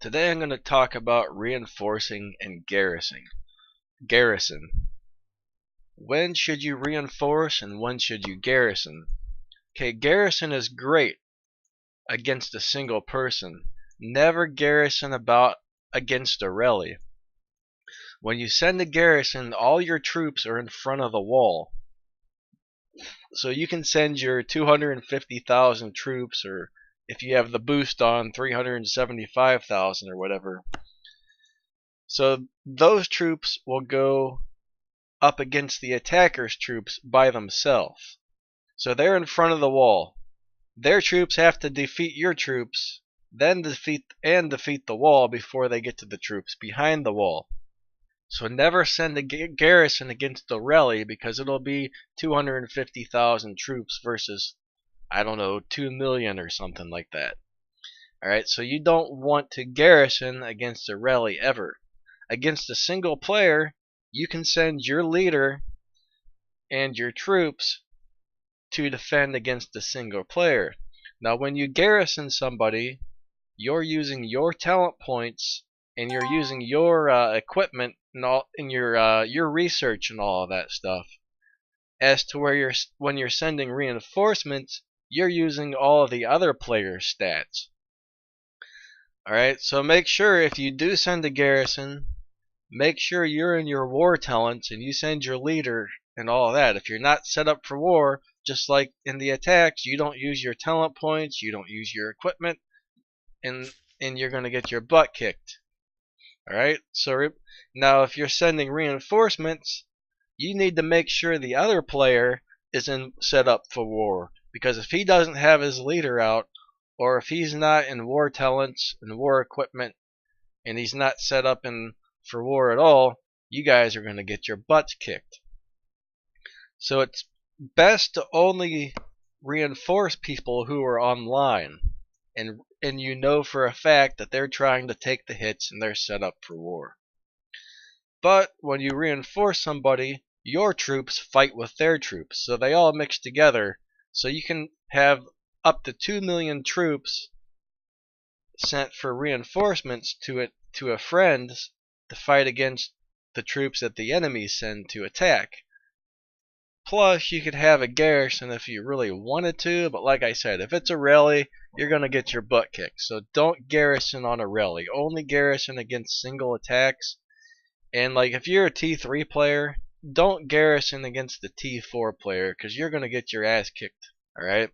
Today I'm going to talk about reinforcing and garrison. When should you reinforce and when should you garrison? Okay, garrison is great against a single person. Never garrison against a rally. When you send a garrison, all your troops are in front of the wall. So you can send your 250,000 troops, or if you have the boost on, 375,000 or whatever. So those troops will go up against the attacker's troops by themselves. So they're in front of the wall. Their troops have to defeat your troops, then defeat the wall before they get to the troops behind the wall. So never send a garrison against the rally, because it'll be 250,000 troops versus, I don't know, 2 million or something like that. Alright, so you don't want to garrison against a rally ever. Against a single player, you can send your leader and your troops to defend against a single player. Now when you garrison somebody, you're using your talent points and you're using your equipment and all in your research and all of that stuff, as to where when you're sending reinforcements, you're using all of the other players' stats. Alright, so make sure if you do send a garrison, make sure you're in your war talents and you send your leader and all of that. If you're not set up for war, just like in the attacks, you don't use your talent points, you don't use your equipment, and you're going to get your butt kicked. Alright, so now if you're sending reinforcements, you need to make sure the other player is set up for war, because if he doesn't have his leader out, or if he's not in war talents and war equipment, and he's not set up for war at all, you guys are going to get your butts kicked. So it's best to only reinforce people who are online, and you know for a fact that they're trying to take the hits and they're set up for war. But when you reinforce somebody, your troops fight with their troops, so they all mix together, so you can have up to 2 million troops sent for reinforcements to a friend to fight against the troops that the enemies send to attack. Plus, you could have a garrison if you really wanted to, but like I said, if it's a rally, you're going to get your butt kicked. So don't garrison on a rally. Only garrison against single attacks. And like if you're a T3 player, don't garrison against the T4 player, because you're going to get your ass kicked. Alright?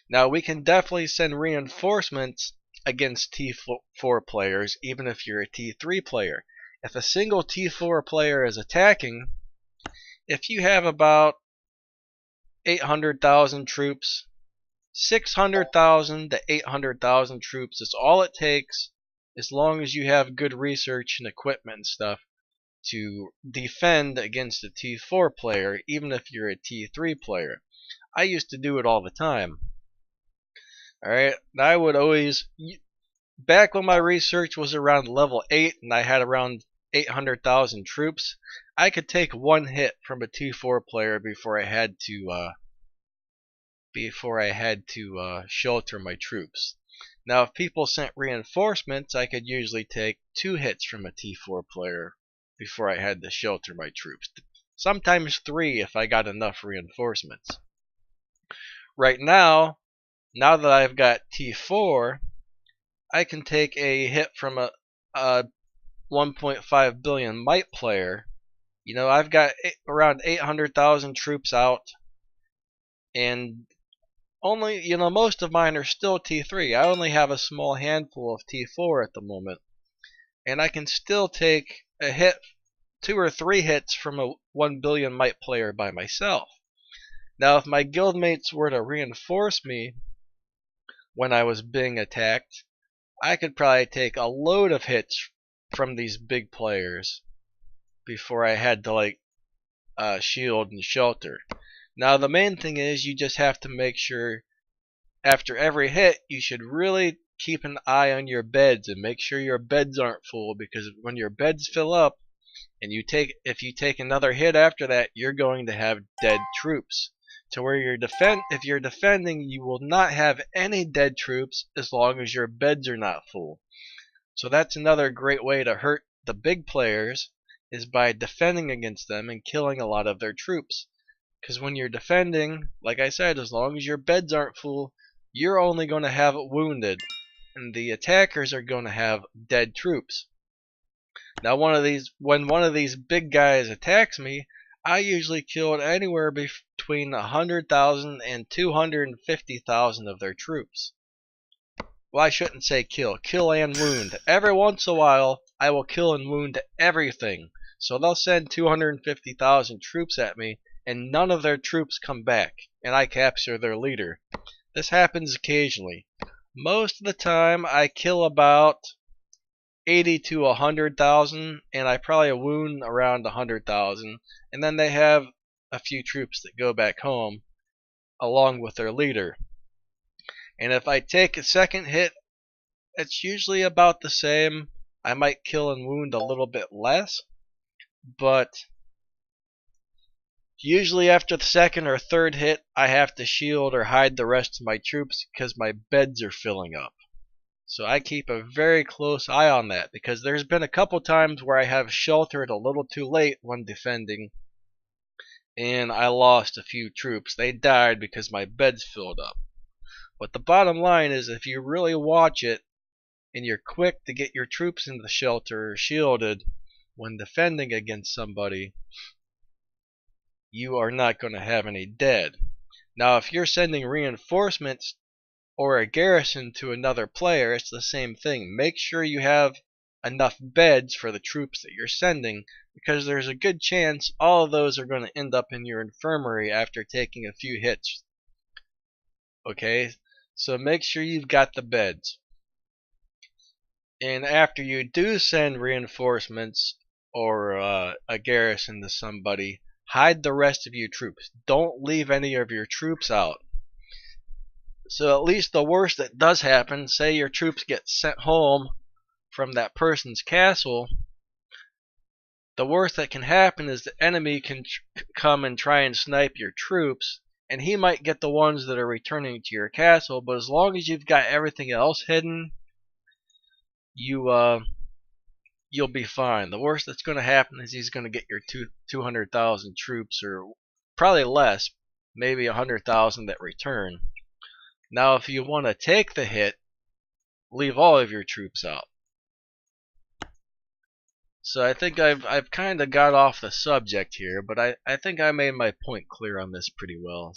Now, we can definitely send reinforcements against T4 players, even if you're a T3 player. If a single T4 player is attacking, if you have about 800,000 troops, 600,000 to 800,000 troops is all it takes, as long as you have good research and equipment and stuff, to defend against a T4 player, even if you're a T3 player. I used to do it all the time. Alright, I would always, back when my research was around level 8 and I had around 800,000 troops, I could take one hit from a T4 player before I had to shelter my troops. Now, if people sent reinforcements, I could usually take 2 hits from a T4 player before I had to shelter my troops. Sometimes 3 if I got enough reinforcements. Right now that I've got T4, I can take a hit from a 1.5 billion might player. You know, I've got around 800,000 troops out, and only, you know, most of mine are still T3. I only have a small handful of T4 at the moment, and I can still take a hit, 2 or 3 hits from a 1 billion might player by myself. Now, if my guildmates were to reinforce me when I was being attacked, I could probably take a load of hits from these big players before I had to like shield and shelter. Now the main thing is, you just have to make sure after every hit you should really keep an eye on your beds and make sure your beds aren't full, because when your beds fill up and if you take another hit after that, you're going to have dead troops. to where if you're defending, you will not have any dead troops as long as your beds are not full. So that's another great way to hurt the big players, is by defending against them and killing a lot of their troops. Because when you're defending, like I said, as long as your beds aren't full, you're only going to have wounded, and the attackers are going to have dead troops. Now when one of these big guys attacks me, I usually kill anywhere between 100,000 and 250,000 of their troops. Well, I shouldn't say kill and wound. Every once in a while, I will kill and wound everything. So they'll send 250,000 troops at me, and none of their troops come back, and I capture their leader. This happens occasionally. Most of the time, I kill about 80 to 100,000, and I probably wound around 100,000, and then they have a few troops that go back home, along with their leader. And if I take a second hit, it's usually about the same. I might kill and wound a little bit less, but usually after the second or third hit, I have to shield or hide the rest of my troops because my beds are filling up. So I keep a very close eye on that, because there's been a couple times where I have sheltered a little too late when defending, and I lost a few troops. They died because my beds filled up. But the bottom line is, if you really watch it and you're quick to get your troops into the shelter shielded when defending against somebody, you are not going to have any dead. Now if you're sending reinforcements or a garrison to another player, it's the same thing. Make sure you have enough beds for the troops that you're sending, because there's a good chance all of those are going to end up in your infirmary after taking a few hits. Okay, so make sure you've got the beds. And after you do send reinforcements or a garrison to somebody, hide the rest of your troops. Don't leave any of your troops out. So at least the worst that does happen, say your troops get sent home from that person's castle, the worst that can happen is the enemy can come and try and snipe your troops, and he might get the ones that are returning to your castle, but as long as you've got everything else hidden, you'll be fine. The worst that's going to happen is he's going to get your 200,000 troops, or probably less, maybe 100,000 that return. Now if you want to take the hit, leave all of your troops out. So I think I've kind of got off the subject here, but I think I made my point clear on this pretty well.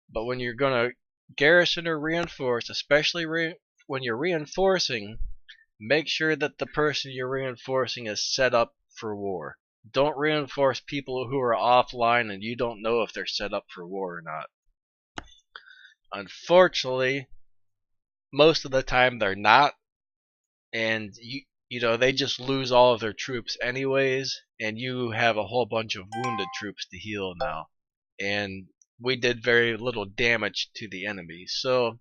But when you're gonna garrison or reinforce, especially when you're reinforcing, make sure that the person you're reinforcing is set up for war. Don't reinforce people who are offline and you don't know if they're set up for war or not. Unfortunately, most of the time they're not, and you know, they just lose all of their troops anyways, and you have a whole bunch of wounded troops to heal now, and we did very little damage to the enemy. So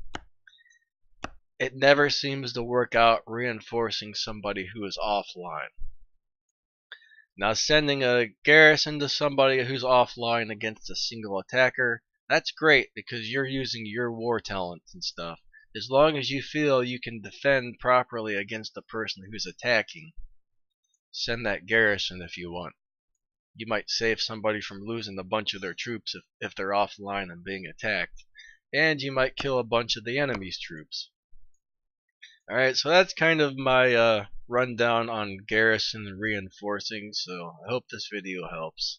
it never seems to work out reinforcing somebody who is offline. Now sending a garrison to somebody who's offline against a single attacker, that's great because you're using your war talents and stuff. As long as you feel you can defend properly against the person who's attacking, send that garrison if you want. You might save somebody from losing a bunch of their troops if they're offline and being attacked. And you might kill a bunch of the enemy's troops. Alright, so that's kind of my rundown on garrison and reinforcing, so I hope this video helps.